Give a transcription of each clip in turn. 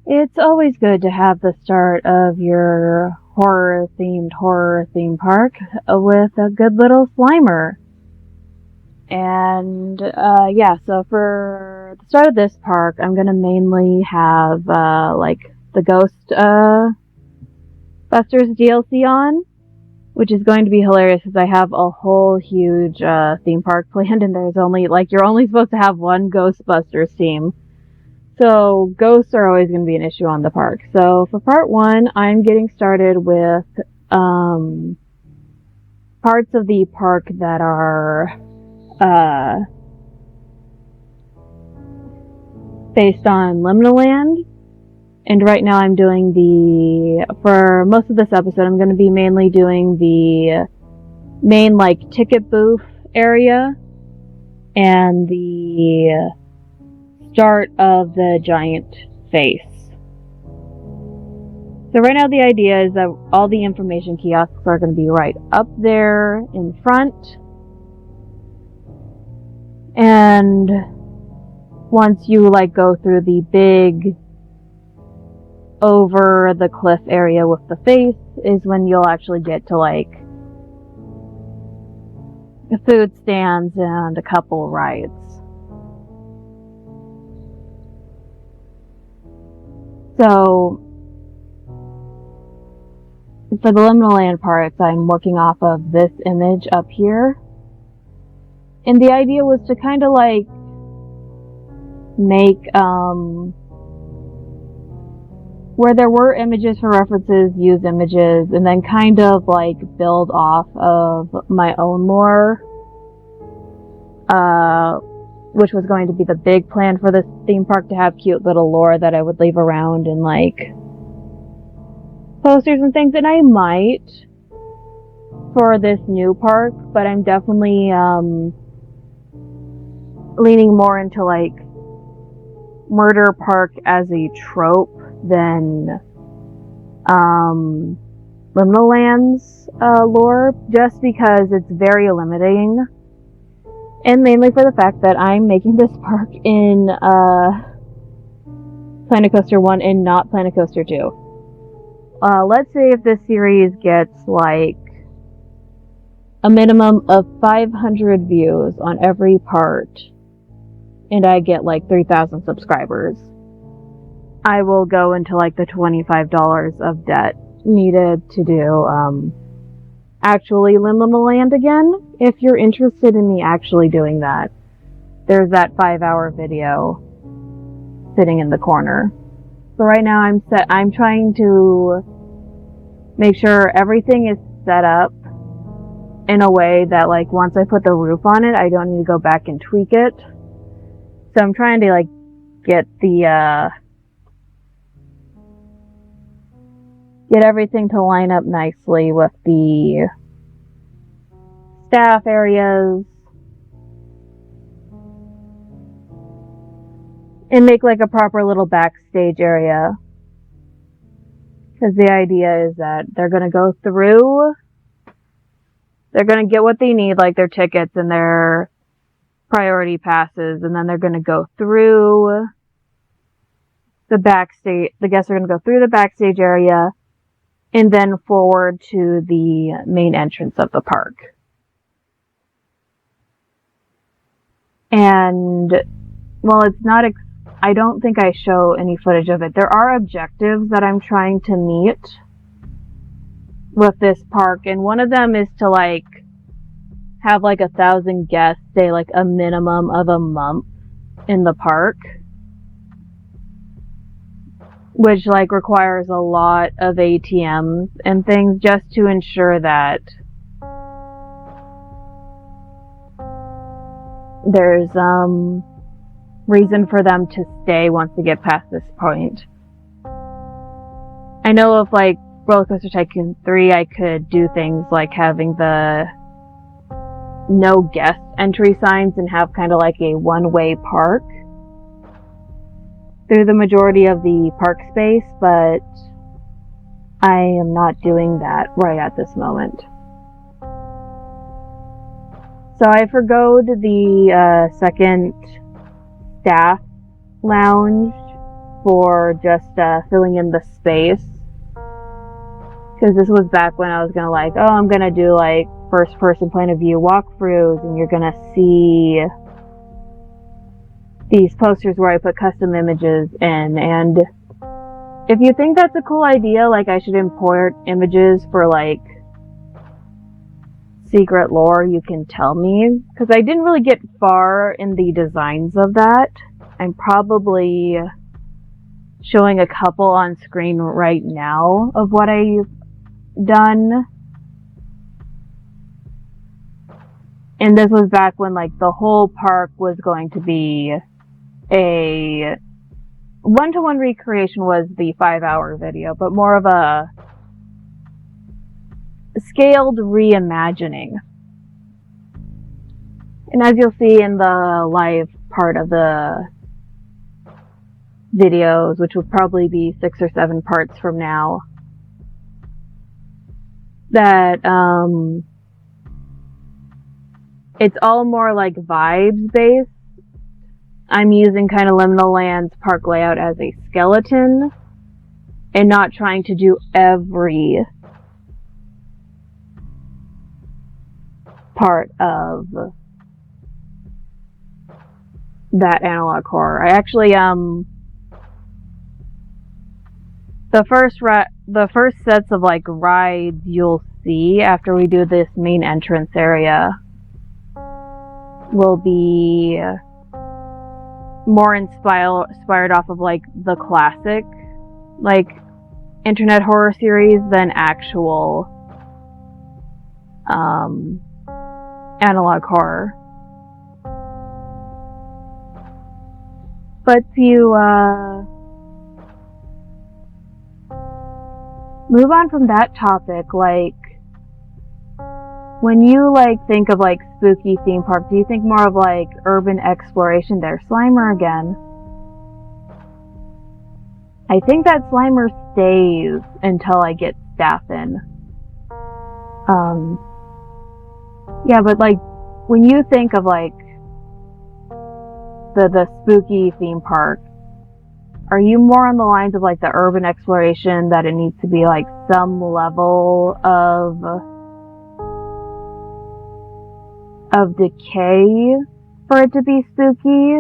It's always good to have the start of your horror theme park with a good little Slimer. And yeah, so for the start of this park, I'm gonna mainly have like the Ghost Busters DLC on, which is going to be hilarious because I have a whole huge theme park planned, and there's only you're only supposed to have one Ghostbusters theme. So ghosts are always going to be an issue on the park. So for part one, I'm getting started with um, parts of the park that are based on Liminal Land. And right now I'm doing for most of this episode, I'm going to be mainly doing the main ticket booth area and the start of the giant face. So right now the idea is that all the information kiosks are going to be right up there in front. And once you go through the big over the cliff area with the face is when you'll actually get to the food stands and a couple rides. So for the Liminal Land parts, I'm working off of this image up here. And the idea was to kind of make where there were images for references, use images, and then kind of build off of my own lore, which was going to be the big plan for this theme park, to have cute little lore that I would leave around in posters and things. And I might for this new park, but I'm definitely leaning more into Murder Park as a trope than Liminal Land's lore, just because it's very limiting, and mainly for the fact that I'm making this park in Planet Coaster 1 and not Planet Coaster 2. Let's say if this series gets a minimum of 500 views on every part, and I get 3,000 subscribers, I will go into the $25 of debt needed to do actually Liminal Land again. If you're interested in me actually doing that, there's that 5-hour video sitting in the corner. So right now I'm trying to make sure everything is set up in a way that once I put the roof on it, I don't need to go back and tweak it. So I'm trying to get everything to line up nicely with the staff areas and make a proper little backstage area. Because the idea is that they're going to go through, they're going to get what they need, their tickets and their priority passes, and then they're going to go through the backstage. The guests are going to go through the backstage area and then forward to the main entrance of the park. And it's not, I don't think I show any footage of it. There are objectives that I'm trying to meet with this park, and one of them is to have 1,000 guests stay a minimum of a month in the park, which requires a lot of ATMs and things just to ensure that there's reason for them to stay once they get past this point. I know of Roller Coaster Tycoon 3, I could do things having the no guest entry signs and have kind of a one-way park through the majority of the park space, but I am not doing that right at this moment. So I forgoed the second staff lounge for just filling in the space. Because this was back when I was gonna like, oh, I'm gonna do like first person point of view walkthroughs, and you're gonna see these posters where I put custom images in. And if you think that's a cool idea, like I should import images for like secret lore, you can tell me, because I didn't really get far in the designs of that. I'm probably showing a couple on screen right now of what I've done. And this was back when like the whole park was going to be a one-to-one recreation, was the 5-hour video, but more of a scaled reimagining. And as you'll see in the live part of the videos, which will probably be 6 or 7 parts from now, that it's all more like vibes based. I'm using kind of Liminal Land's park layout as a skeleton and not trying to do every part of that analog horror. I actually the first sets of like rides you'll see after we do this main entrance area will be more inspired off of like the classic like internet horror series than actual analog horror. But to move on from that topic, like when you like think of like spooky theme park, do you think more of like urban exploration? There's Slimer again. I think that Slimer stays until I get staff in. Yeah, but like when you think of like the spooky theme park, are you more on the lines of like the urban exploration, that it needs to be like some level of decay for it to be spooky?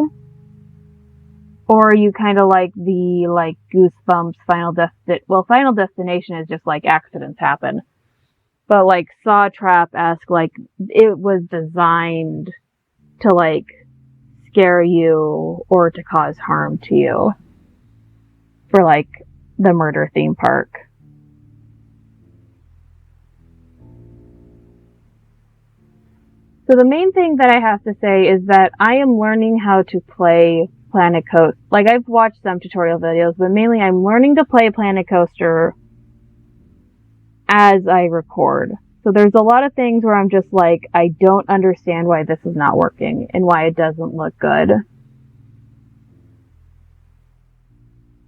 Or are you kind of like the like Goosebumps Final Destination is just like accidents happen, but like Saw Trap-esque, like it was designed to like scare you or to cause harm to you, for like the murder theme park? So the main thing that I have to say is that I am learning how to play Planet Coaster. Like, I've watched some tutorial videos, but mainly I'm learning to play Planet Coaster as I record. So there's a lot of things where I'm just like, I don't understand why this is not working and why it doesn't look good.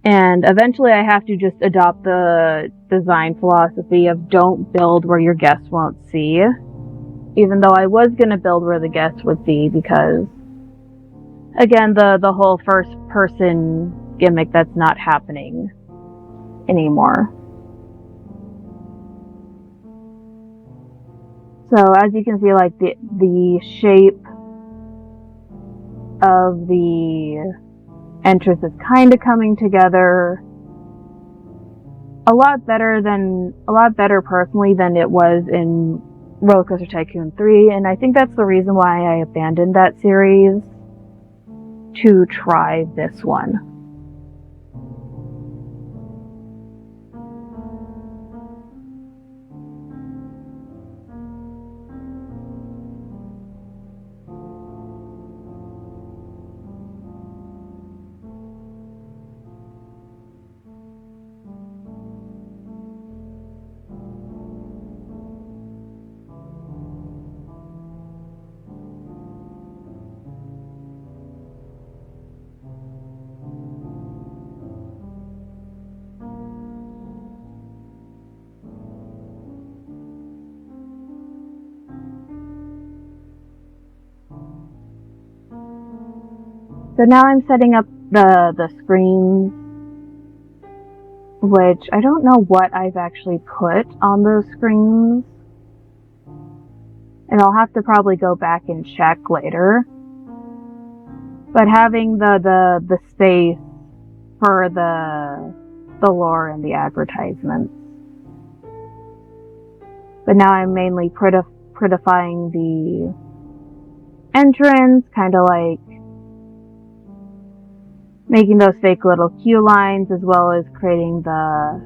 And eventually I have to just adopt the design philosophy of don't build where your guests won't see. Even though I was going to build where the guests would see, because, again, the whole first person gimmick, that's not happening anymore. So as you can see, like the shape of the entrance is kind of coming together a lot better personally than it was in Roller Coaster Tycoon 3, and I think that's the reason why I abandoned that series to try this one. So now I'm setting up the screens which I don't know what I've actually put on those screens. And I'll have to probably go back and check later. But having the space for the lore and the advertisements. But now I'm mainly prettifying the entrance, kind of like making those fake little queue lines, as well as creating the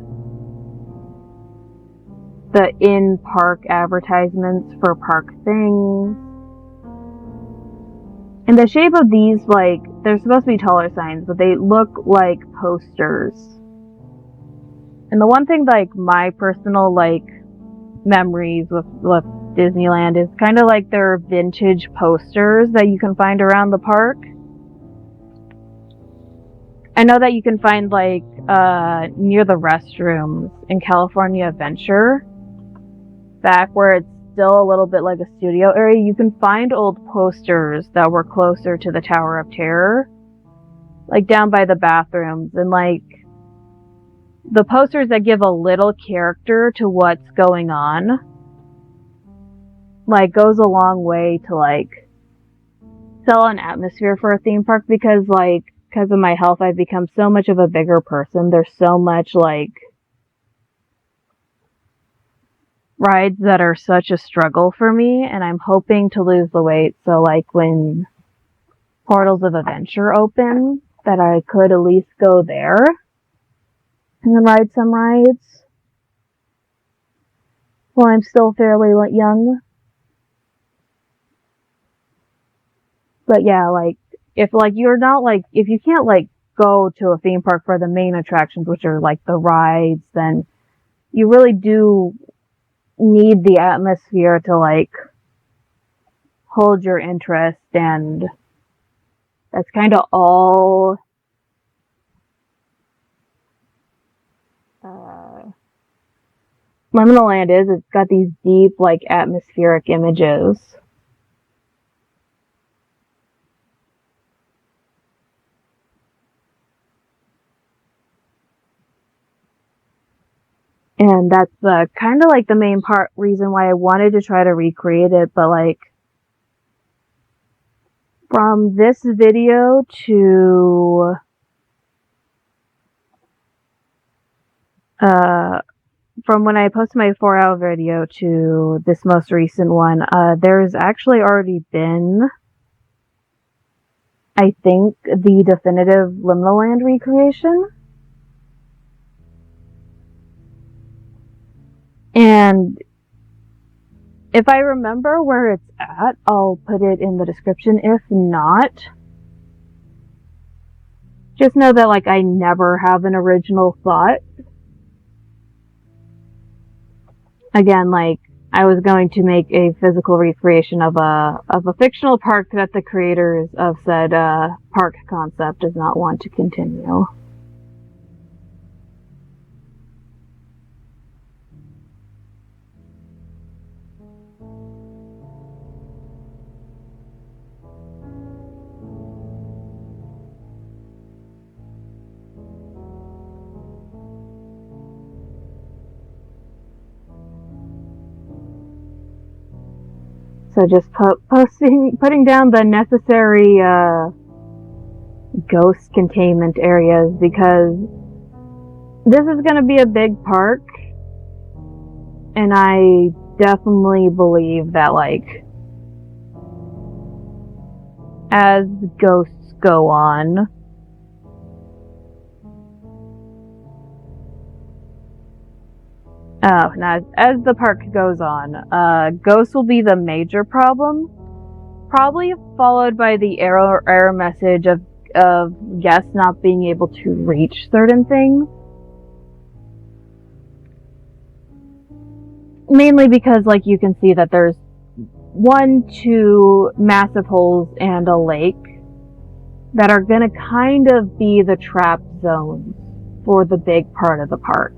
in-park advertisements for park things. And the shape of these, like, they're supposed to be taller signs, but they look like posters. And the one thing, like, my personal, like, memories with Disneyland is kind of like their vintage posters that you can find around the park. I know that you can find, like, near the restrooms in California Adventure, back where it's still a little bit like a studio area, you can find old posters that were closer to the Tower of Terror, like down by the bathrooms, and like the posters that give a little character to what's going on, like, goes a long way to like sell an atmosphere for a theme park, because of my health, I've become so much of a bigger person. There's so much like rides that are such a struggle for me, and I'm hoping to lose the weight, so like when Portals of Adventure open, that I could at least go there and then ride some rides while I'm still fairly young. But yeah, like, if like you're not like, if you can't like go to a theme park for the main attractions, which are like the rides, then you really do need the atmosphere to like hold your interest, and that's kind of all Liminal Land is. It's got these deep, like, atmospheric images. And that's kind of like the main reason why I wanted to try to recreate it, but like, from this video to from when I posted my 4-hour video to this most recent one, there's actually already been, I think, the definitive Liminal Land recreation. And if I remember where it's at, I'll put it in the description. If not, just know that like I never have an original thought. Again, like, I was going to make a physical recreation of a fictional park that the creators of said park concept does not want to continue. So just putting down the necessary ghost containment areas, because this is going to be a big park, and I definitely believe that like as ghosts go on, now as the park goes on, ghosts will be the major problem, probably followed by the error message of guests not being able to reach certain things. Mainly because, like, you can see that there's 2 massive holes and a lake that are gonna kind of be the trap zones for the big part of the park.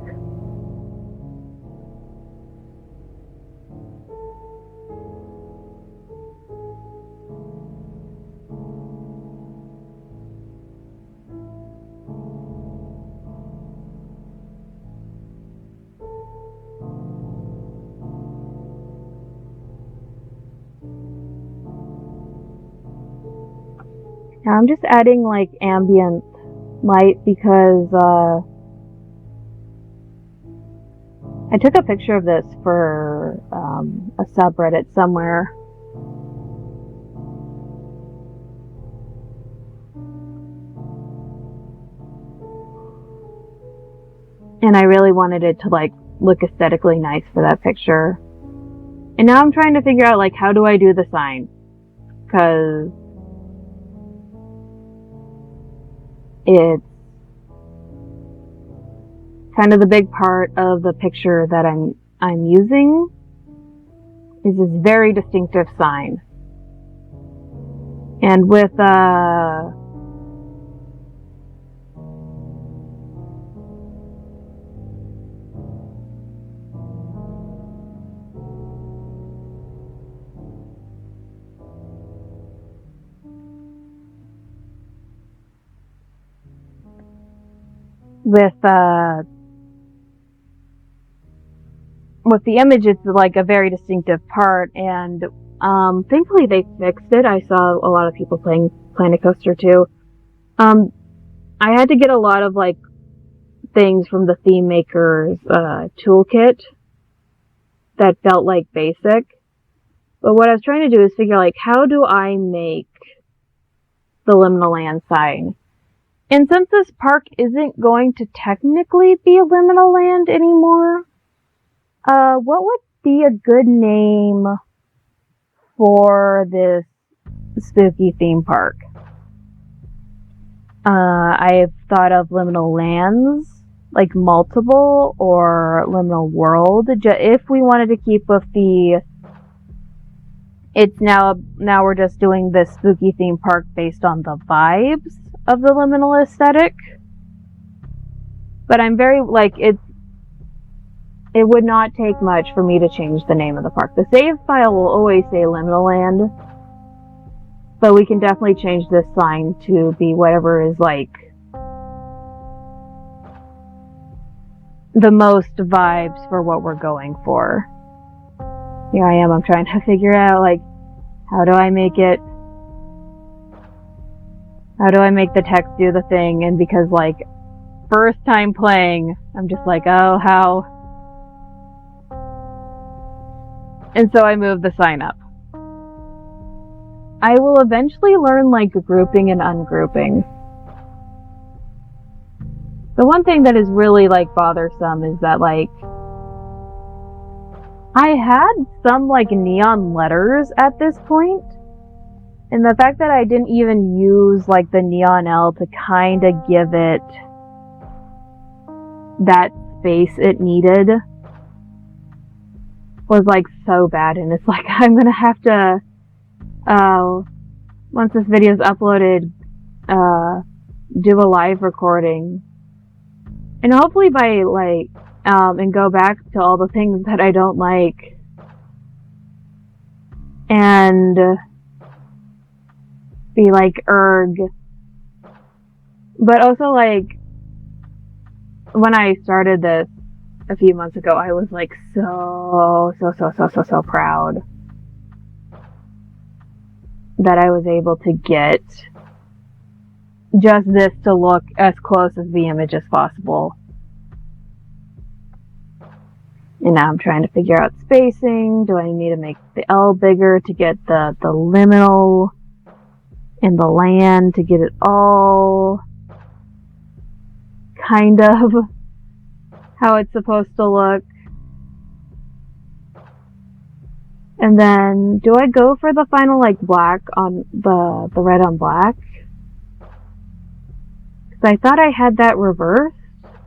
Now I'm just adding like ambient light because I took a picture of this for a subreddit somewhere. And I really wanted it to like look aesthetically nice for that picture. And now I'm trying to figure out like how do I do the sign? Because it's kind of the big part of the picture that I'm using is this very distinctive sign. And with the image, it's like a very distinctive part, and thankfully they fixed it. I saw a lot of people playing Planet Coaster too. I had to get a lot of like things from the theme maker's toolkit that felt like basic. But what I was trying to do is figure like how do I make the Liminal Land sign? And since this park isn't going to technically be a Liminal Land anymore, what would be a good name for this spooky theme park? I've thought of Liminal Lands, like multiple, or Liminal World. If we wanted to keep with the, it's now we're just doing this spooky theme park based on the vibes of the liminal aesthetic. But I'm very like it would not take much for me to change the name of the park. The save file will always say Liminal Land, but we can definitely change this sign to be whatever is like the most vibes for what we're going for. Here I am, I'm trying to figure out like how do I make the text do the thing, and because like first time playing, I'm just like, oh, how? And so I moved the sign up. I will eventually learn like grouping and ungrouping. The one thing that is really like bothersome is that like I had some like neon letters at this point, and the fact that I didn't even use like the neon L to kind of give it that space it needed was like so bad. And it's like I'm gonna have to once this video is uploaded do a live recording, and hopefully by like and go back to all the things that I don't like and be like erg. But also like when I started this a few months ago, I was like so proud that I was able to get just this to look as close as the image as possible. And now I'm trying to figure out spacing. Do I need to make the L bigger to get the liminal and the land to get it all kind of how it's supposed to look? And then do I go for the final like black on the red on black? Because I thought I had that reversed,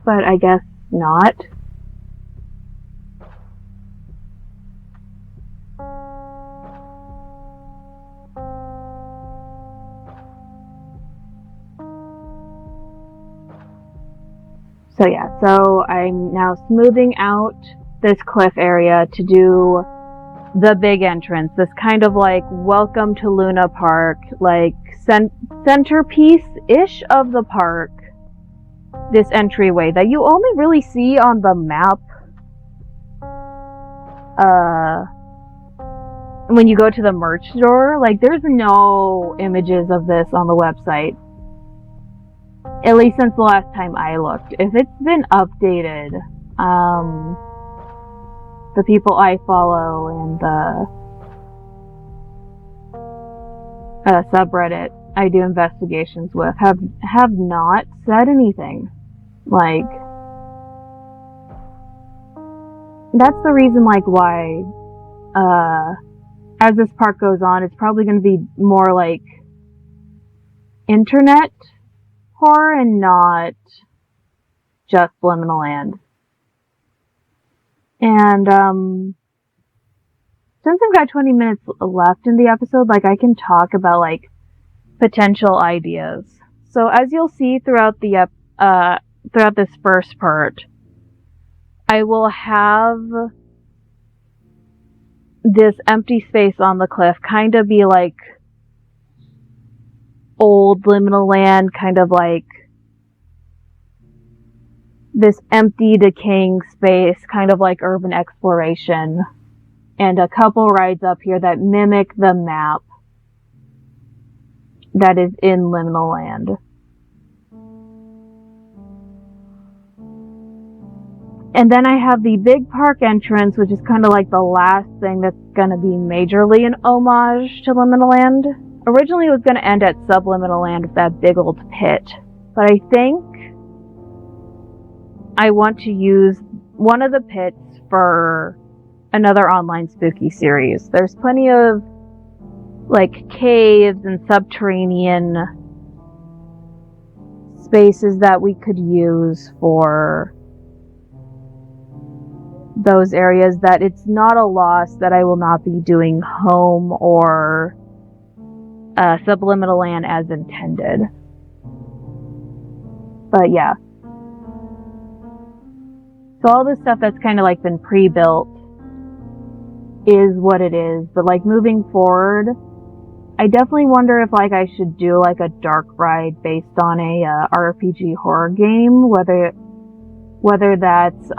but I guess not. So yeah, so I'm now smoothing out this cliff area to do the big entrance, this kind of like welcome to Luna Park, like centerpiece-ish of the park, this entryway that you only really see on the map when you go to the merch store, like there's no images of this on the website. At least since the last time I looked. If it's been updated, the people I follow and the subreddit I do investigations with have not said anything. Like, that's the reason, like, why as this park goes on, it's probably going to be more like internet horror and not just Liminal Land. And since I've got 20 minutes left in the episode, like, I can talk about like potential ideas. So as you'll see throughout the throughout this first part, I will have this empty space on the cliff kind of be like old Liminal Land, kind of like this empty, decaying space, kind of like urban exploration, and a couple rides up here that mimic the map that is in Liminal Land. And then I have the big park entrance, which is kind of like the last thing that's going to be majorly an homage to Liminal Land. Originally it was going to end at Subliminal Land with that big old pit, but I think I want to use one of the pits for another online spooky series. There's plenty of like caves and subterranean spaces that we could use for those areas, that it's not a loss that I will not be doing home or Subliminal Land as intended. But yeah. So all this stuff that's kind of like been pre-built is what it is. But like moving forward, I definitely wonder if like I should do like a dark ride based on a RPG horror game, whether that's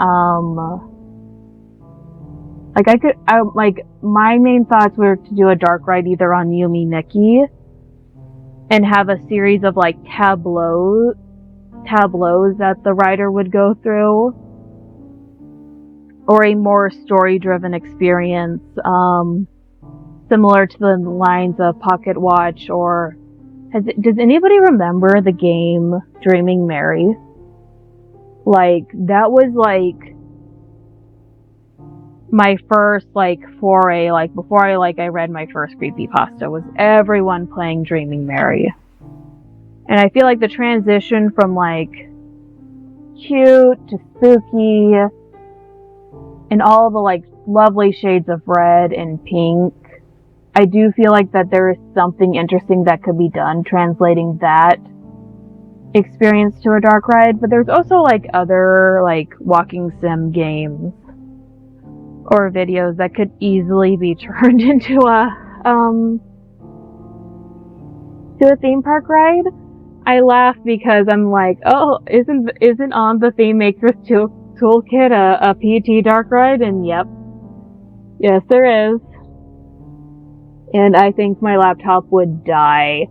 like my main thoughts were to do a dark ride either on Yumi Nikki and have a series of like tableaus that the rider would go through, or a more story-driven experience, similar to the lines of Pocket Watch, or does anybody remember the game Dreaming Mary? Like, that was like my first like foray, like before I read my first creepypasta, was everyone playing Dreaming Mary. And I feel like the transition from like cute to spooky and all the like lovely shades of red and pink, I do feel like that there is something interesting that could be done translating that experience to a dark ride. But there's also like other like walking sim games or videos that could easily be turned into a theme park ride. I laugh because I'm like, oh, isn't on the Theme Maker's Toolkit a PT dark ride? And yep, yes there is. And I think my laptop would die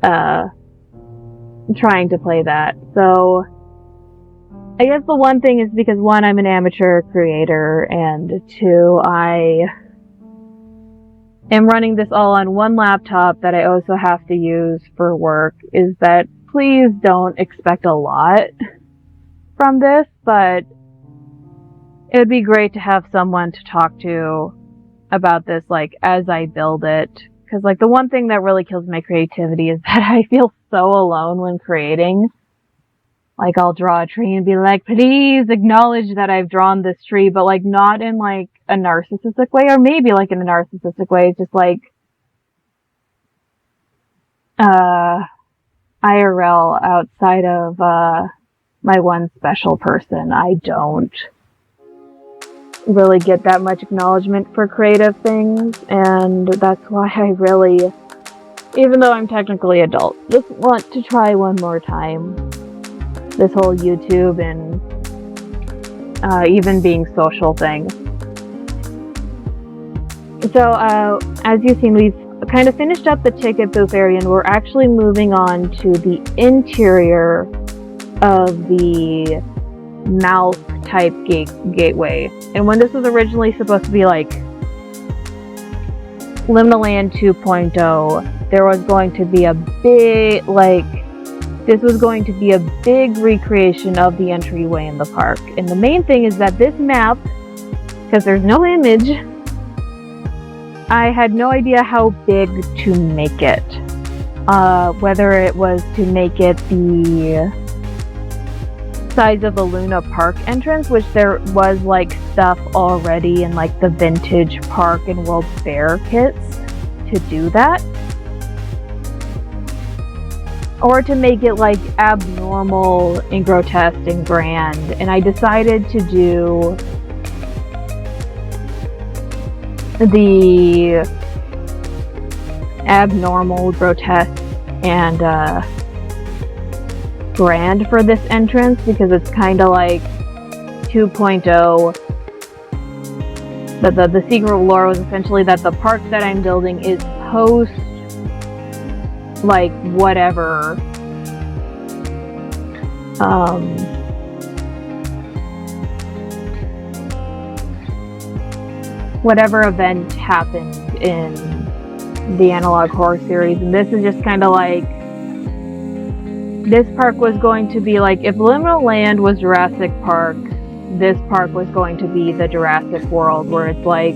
trying to play that. So I guess the one thing is because, one, I'm an amateur creator, and two, I am running this all on one laptop that I also have to use for work, is that please don't expect a lot from this, but it would be great to have someone to talk to about this, like, as I build it. Because, like, the one thing that really kills my creativity is that I feel so alone when creating. Like, I'll draw a tree and be like, please acknowledge that I've drawn this tree, but, like, not in, like, a narcissistic way, or maybe, like, in a narcissistic way. It's just, like, IRL, outside of, my one special person, I don't really get that much acknowledgement for creative things, and that's why I really, even though I'm technically adult, just want to try one more time this whole YouTube and even being social thing. So, as you've seen, we've kind of finished up the ticket booth area, and we're actually moving on to the interior of the mouth type gateway. And when this was originally supposed to be like Liminal Land 2.0, there was going to be a big, this was going to be a big recreation of the entryway in the park. And the main thing is that this map, because there's no image, I had no idea how big to make it. Whether it was to make it the size of the Luna Park entrance, which there was like stuff already in like the vintage park and World Fair kits to do that, or to make it like abnormal and grotesque and grand. And I decided to do the abnormal, grotesque, and grand for this entrance, because it's kind of like 2.0. The secret lore was essentially that the park that I'm building is post like whatever whatever event happened in the Analog Horror series. And this is just kind of like, this park was going to be like, if Liminal Land was Jurassic Park, this park was going to be the Jurassic World, where it's like,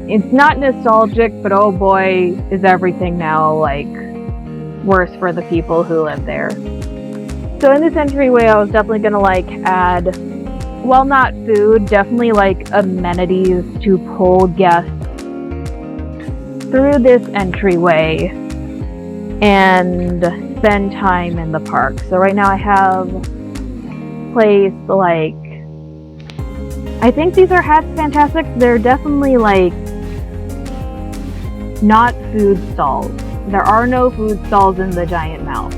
it's not nostalgic, but oh boy, is everything now like worse for the people who live there. So in this entryway, I was definitely gonna like add, well, not food, definitely like amenities to pull guests through this entryway and spend time in the park. So right now I have placed like, I think these are Hats Fantastic. They're definitely like not food stalls. There are no food stalls in the giant mouth.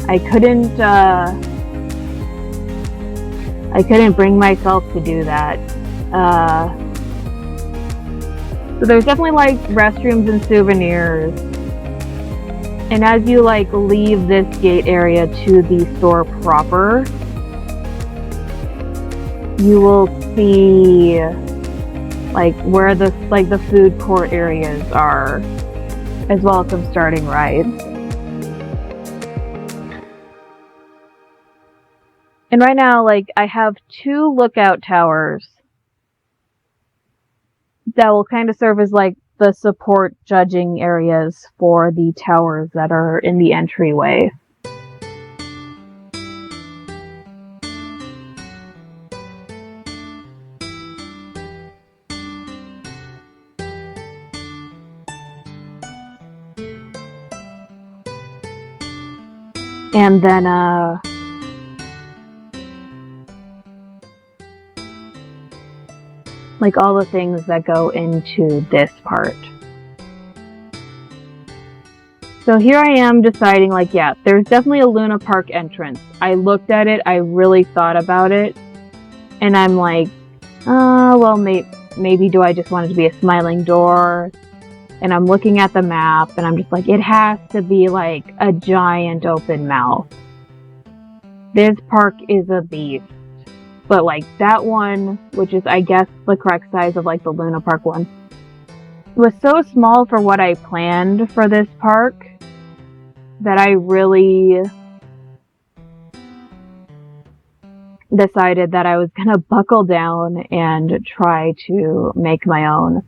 I couldn't bring myself to do that. So there's definitely like restrooms and souvenirs. And as you like leave this gate area to the store proper, you will see like where the food court areas are, as well as some starting rides. And right now, like, I have 2 lookout towers that will kind of serve as like the support judging areas for the towers that are in the entryway. And then like all the things that go into this part. So here I am deciding, like, yeah, there's definitely a Luna Park entrance. I looked at it, I really thought about it, and I'm like, well, maybe do I just want it to be a smiling door? And I'm looking at the map, and I'm just like, it has to be like a giant open mouth. This park is a beast. But like that one, which is I guess the correct size of like the Luna Park one, was so small for what I planned for this park that I really decided that I was gonna buckle down and try to make my own.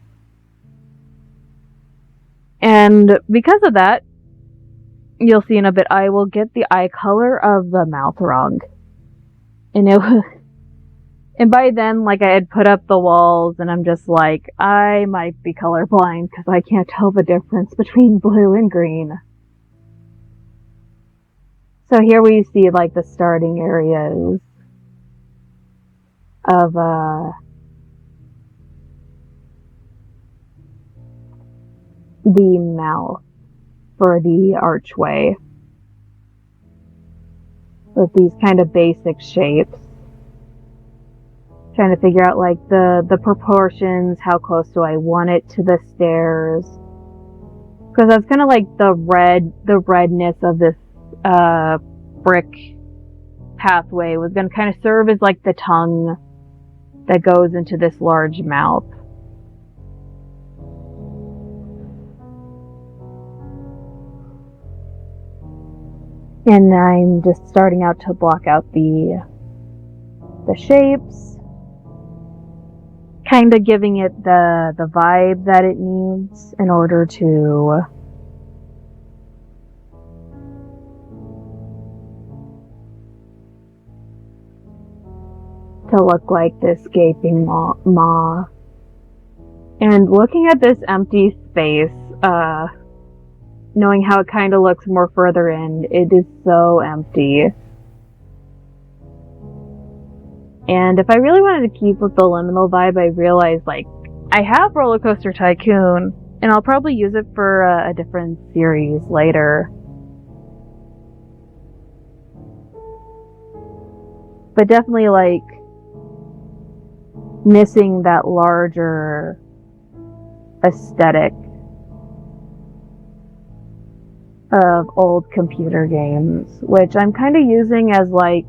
And because of that, you'll see in a bit, I will get the eye color of the mouth wrong. And by then, like, I had put up the walls, and I'm just like, I might be colorblind because I can't tell the difference between blue and green. So here we see, like, the starting areas of, the mouth for the archway. With these kind of basic shapes. trying to figure out like the proportions, how close do I want it to the stairs. Because that's kind of like the redness of this brick pathway was going to kind of serve as like the tongue that goes into this large mouth. And I'm just starting out to block out the shapes, kind of giving it the vibe that it needs in order to look like this gaping maw. And looking at this empty space, knowing how it kind of looks more further in, it is so empty. And if I really wanted to keep with the liminal vibe, I realized, like, I have Roller Coaster Tycoon, and I'll probably use it for a different series later. But definitely, like, missing that larger aesthetic of old computer games, which I'm kind of using as, like,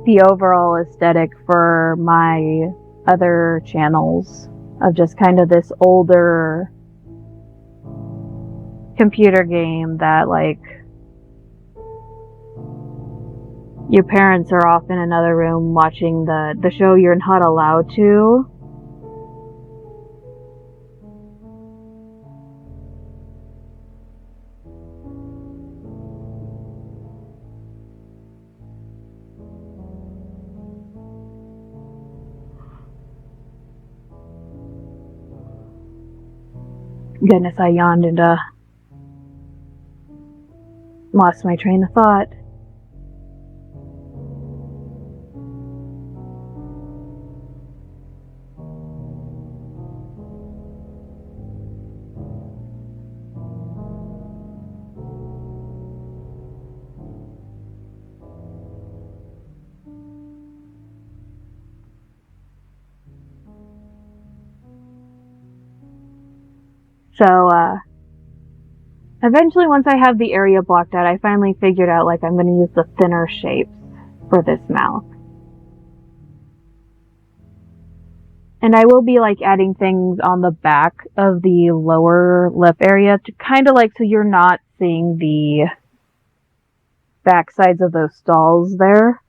the overall aesthetic for my other channels of just kind of this older computer game that, like, your parents are off in another room watching the show you're not allowed to. Goodness, I yawned and lost my train of thought. So, eventually once I have the area blocked out, I finally figured out, like, I'm going to use the thinner shapes for this mouth. And I will be, like, adding things on the back of the lower lip area to kind of, like, so you're not seeing the back sides of those stalls there.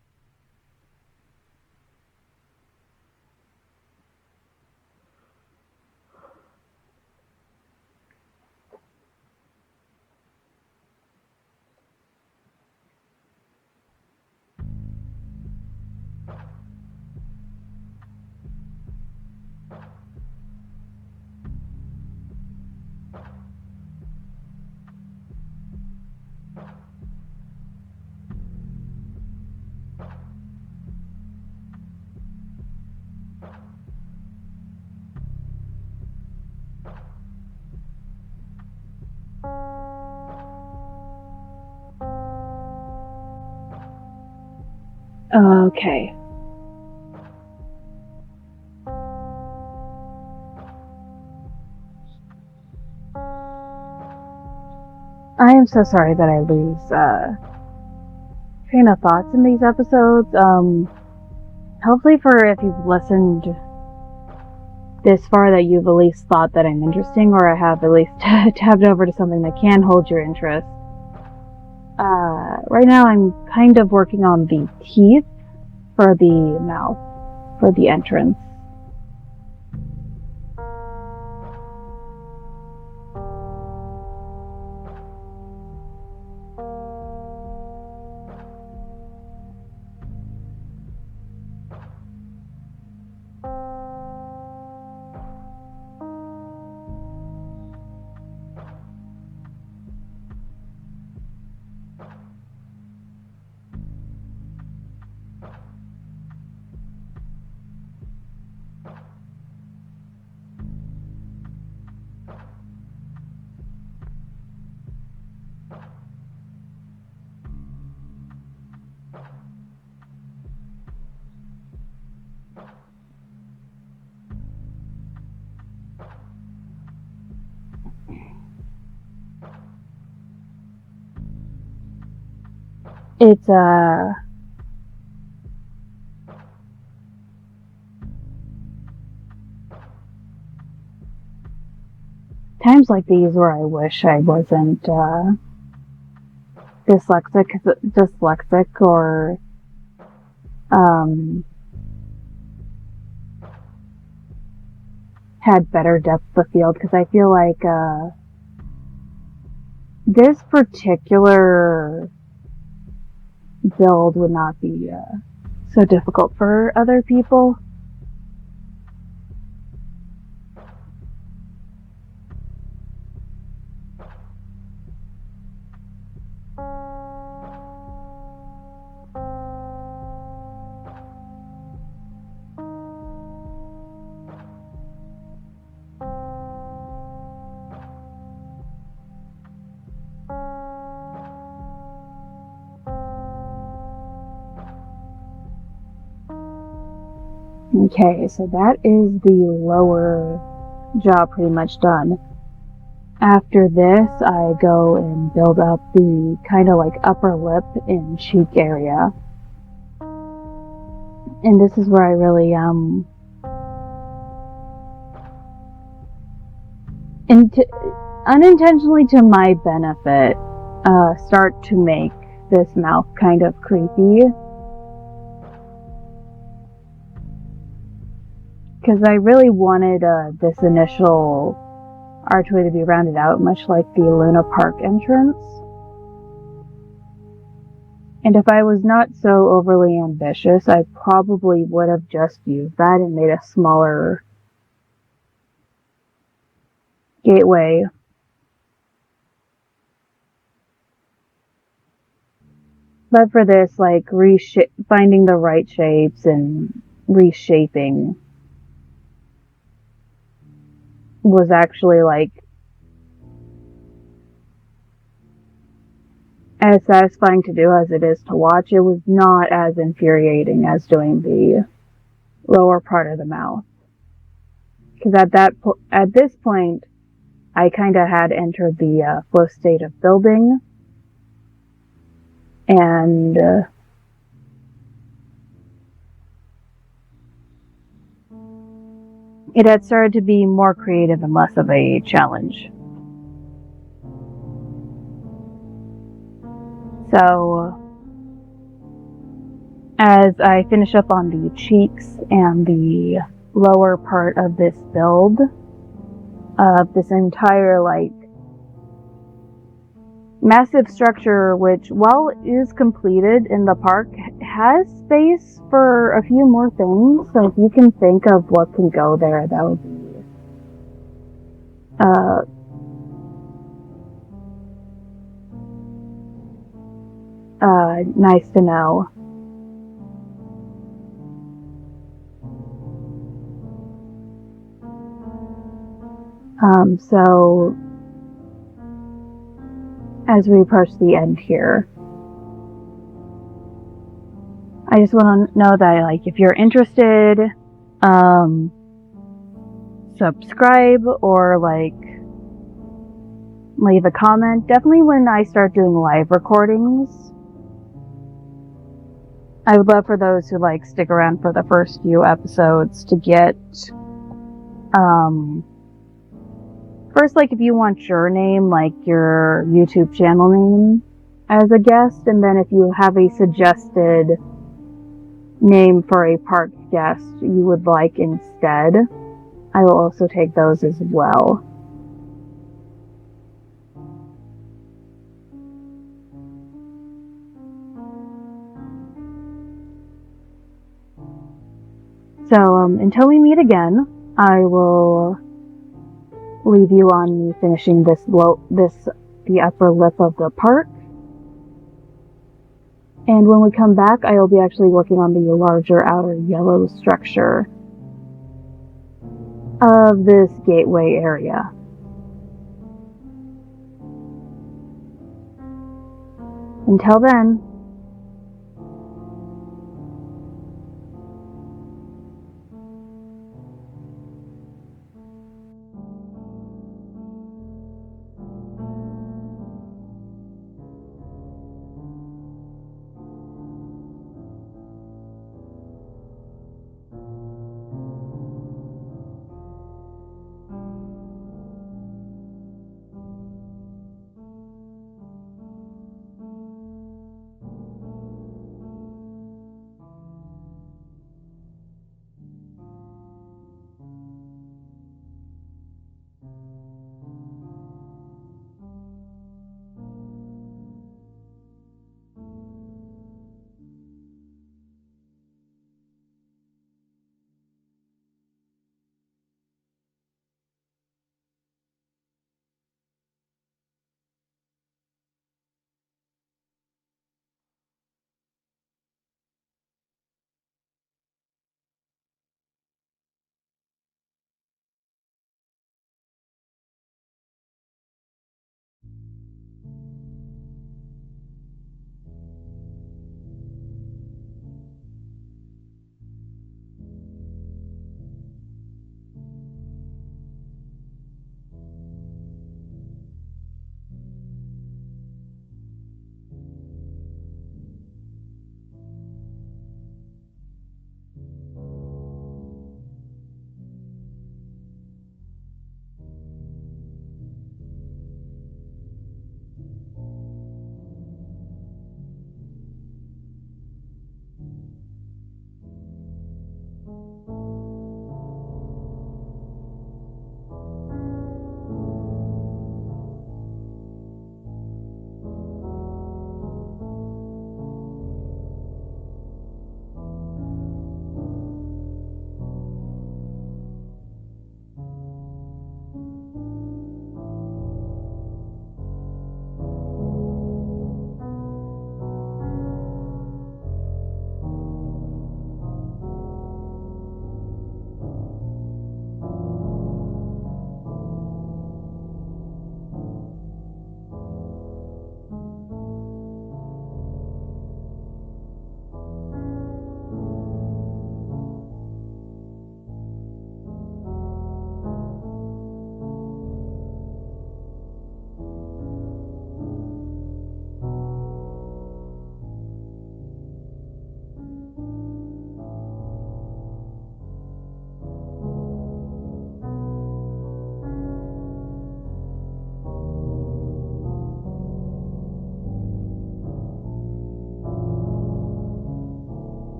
Okay. I am so sorry that I lose train of thoughts in these episodes. Hopefully for if you've listened this far that you've at least thought that I'm interesting, or I have at least tabbed over to something that can hold your interest. Right now I'm kind of working on the teeth for the mouth, for the entrance. It's times like these where I wish I wasn't dyslexic or had better depth of field, because I feel like this particular build would not be so difficult for other people. Okay, so that is the lower jaw pretty much done. After this, I go and build up the kind of like upper lip and cheek area. And this is where I really unintentionally to my benefit, start to make this mouth kind of creepy. Because I really wanted this initial archway to be rounded out, much like the Luna Park entrance. And if I was not so overly ambitious, I probably would have just used that and made a smaller gateway. But for this, like, finding the right shapes and reshaping was actually, like, as satisfying to do as it is to watch. It was not as infuriating as doing the lower part of the mouth. Because at this point, I kind of had entered the flow state of building, and it had started to be more creative and less of a challenge. So, as I finish up on the cheeks and the lower part of this build, of this entire, like, massive structure, which, while it is completed in the park, has space for a few more things. So if you can think of what can go there, that would be nice to know. So as we approach the end here, I just want to know that, like, if you're interested, subscribe or, like, leave a comment. Definitely when I start doing live recordings, I would love for those who, like, stick around for the first few episodes to get, first, like, if you want your name, like your YouTube channel name as a guest, and then if you have a suggested name for a park guest you would like instead, I will also take those as well. So, until we meet again, I will leave you on me finishing the upper lip of the park. And when we come back, I will be actually working on the larger outer yellow structure of this gateway area. Until then,